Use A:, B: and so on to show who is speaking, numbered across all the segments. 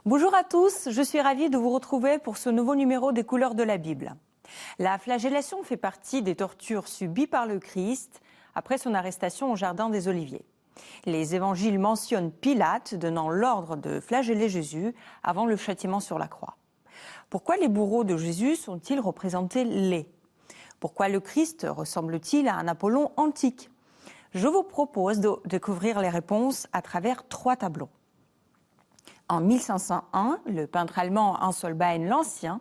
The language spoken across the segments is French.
A: Bonjour à tous, je suis ravie de vous retrouver pour ce nouveau numéro des couleurs de la Bible. La flagellation fait partie des tortures subies par le Christ après son arrestation au Jardin des Oliviers. Les évangiles mentionnent Pilate donnant l'ordre de flageller Jésus avant le châtiment sur la croix. Pourquoi les bourreaux de Jésus sont-ils représentés laids? Pourquoi le Christ ressemble-t-il à un Apollon antique? Je vous propose de découvrir les réponses à travers 3 tableaux. En 1501, le peintre allemand Hans Holbein l'Ancien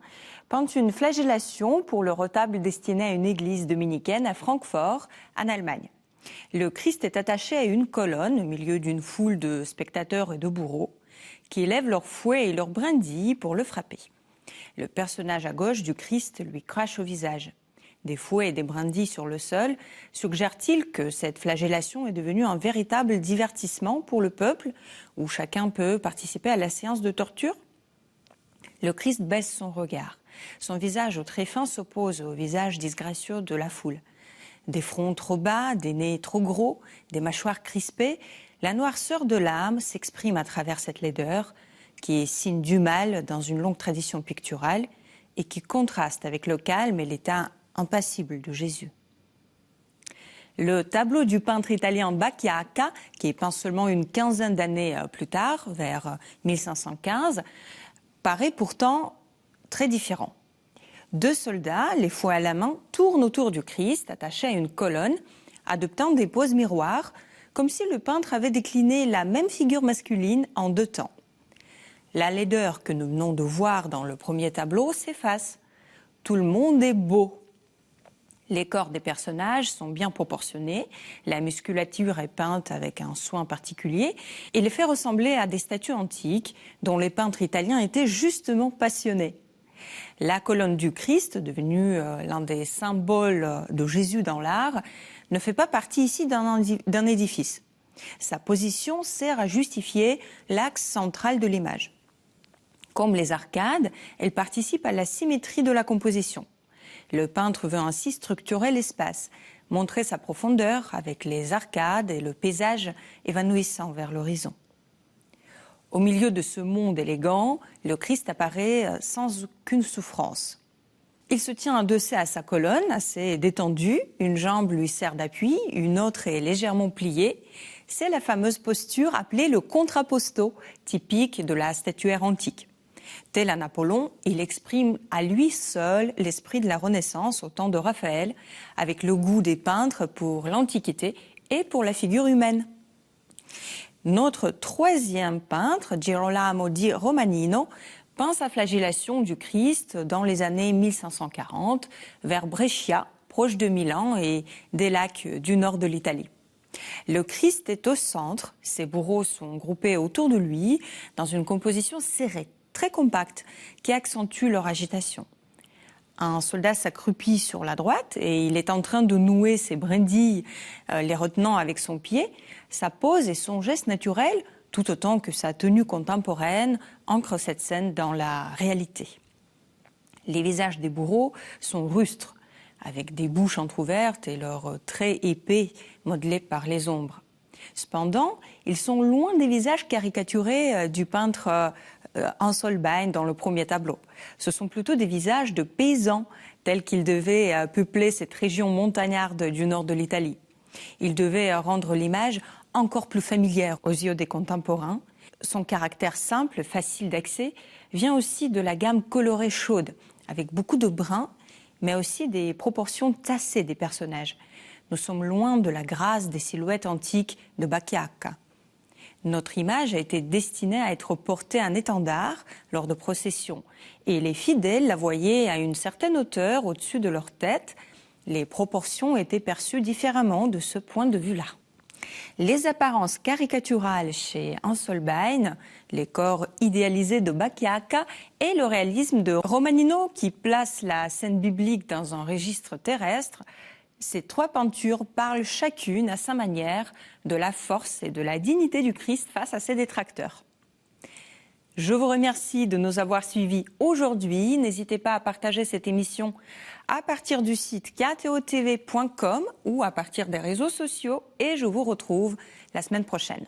A: peint une flagellation pour le retable destiné à une église dominicaine à Francfort, en Allemagne. Le Christ est attaché à une colonne au milieu d'une foule de spectateurs et de bourreaux qui élèvent leurs fouets et leurs brindilles pour le frapper. Le personnage à gauche du Christ lui crache au visage. Des fouets et des brindilles sur le sol suggèrent-ils que cette flagellation est devenue un véritable divertissement pour le peuple, où chacun peut participer à la séance de torture? Le Christ baisse son regard. Son visage au très fin s'oppose au visage disgracieux de la foule. Des fronts trop bas, des nez trop gros, des mâchoires crispées, la noirceur de l'âme s'exprime à travers cette laideur, qui est signe du mal dans une longue tradition picturale et qui contraste avec le calme et l'état impassible de Jésus. Le tableau du peintre italien Bacchiacca, qui est peint seulement une quinzaine d'années plus tard, vers 1515, paraît pourtant très différent. 2 soldats, les fouets à la main, tournent autour du Christ, attaché à une colonne, adoptant des poses miroirs, comme si le peintre avait décliné la même figure masculine en 2 temps. La laideur que nous venons de voir dans le premier tableau s'efface. Tout le monde est beau. Les corps des personnages sont bien proportionnés, la musculature est peinte avec un soin particulier et les fait ressembler à des statues antiques dont les peintres italiens étaient justement passionnés. La colonne du Christ, devenue l'un des symboles de Jésus dans l'art, ne fait pas partie ici d'un édifice. Sa position sert à justifier l'axe central de l'image. Comme les arcades, elle participe à la symétrie de la composition. Le peintre veut ainsi structurer l'espace, montrer sa profondeur avec les arcades et le paysage évanouissant vers l'horizon. Au milieu de ce monde élégant, le Christ apparaît sans aucune souffrance. Il se tient adossé à sa colonne, assez détendu, une jambe lui sert d'appui, une autre est légèrement pliée. C'est la fameuse posture appelée le contrapposto, typique de la statuaire antique. Tel un Apollon, il exprime à lui seul l'esprit de la Renaissance au temps de Raphaël, avec le goût des peintres pour l'Antiquité et pour la figure humaine. Notre 3e peintre, Girolamo di Romagnino, peint sa flagellation du Christ dans les années 1540, vers Brescia, proche de Milan et des lacs du nord de l'Italie. Le Christ est au centre, ses bourreaux sont groupés autour de lui dans une composition serrée, très compacte, qui accentue leur agitation. Un soldat s'accroupit sur la droite et il est en train de nouer ses brindilles, les retenant avec son pied. Sa pose et son geste naturel, tout autant que sa tenue contemporaine, ancrent cette scène dans la réalité. Les visages des bourreaux sont rustres, avec des bouches entr'ouvertes et leurs traits épais modelés par les ombres. Cependant, ils sont loin des visages caricaturés du peintre Hans Holbein dans le premier tableau. Ce sont plutôt des visages de paysans, tels qu'ils devaient peupler cette région montagnarde du nord de l'Italie. Ils devaient rendre l'image encore plus familière aux yeux des contemporains. Son caractère simple, facile d'accès, vient aussi de la gamme colorée chaude, avec beaucoup de brun, mais aussi des proportions tassées des personnages. Nous sommes loin de la grâce des silhouettes antiques de Bacchiacca. Notre image a été destinée à être portée à un étendard lors de processions. Et les fidèles la voyaient à une certaine hauteur au-dessus de leur tête. Les proportions étaient perçues différemment de ce point de vue-là. Les apparences caricaturales chez Hans Holbein, les corps idéalisés de Bacchiacca et le réalisme de Romagnino qui place la scène biblique dans un registre terrestre, ces 3 peintures parlent chacune à sa manière de la force et de la dignité du Christ face à ses détracteurs. Je vous remercie de nous avoir suivis aujourd'hui. N'hésitez pas à partager cette émission à partir du site ktotv.com ou à partir des réseaux sociaux et je vous retrouve la semaine prochaine.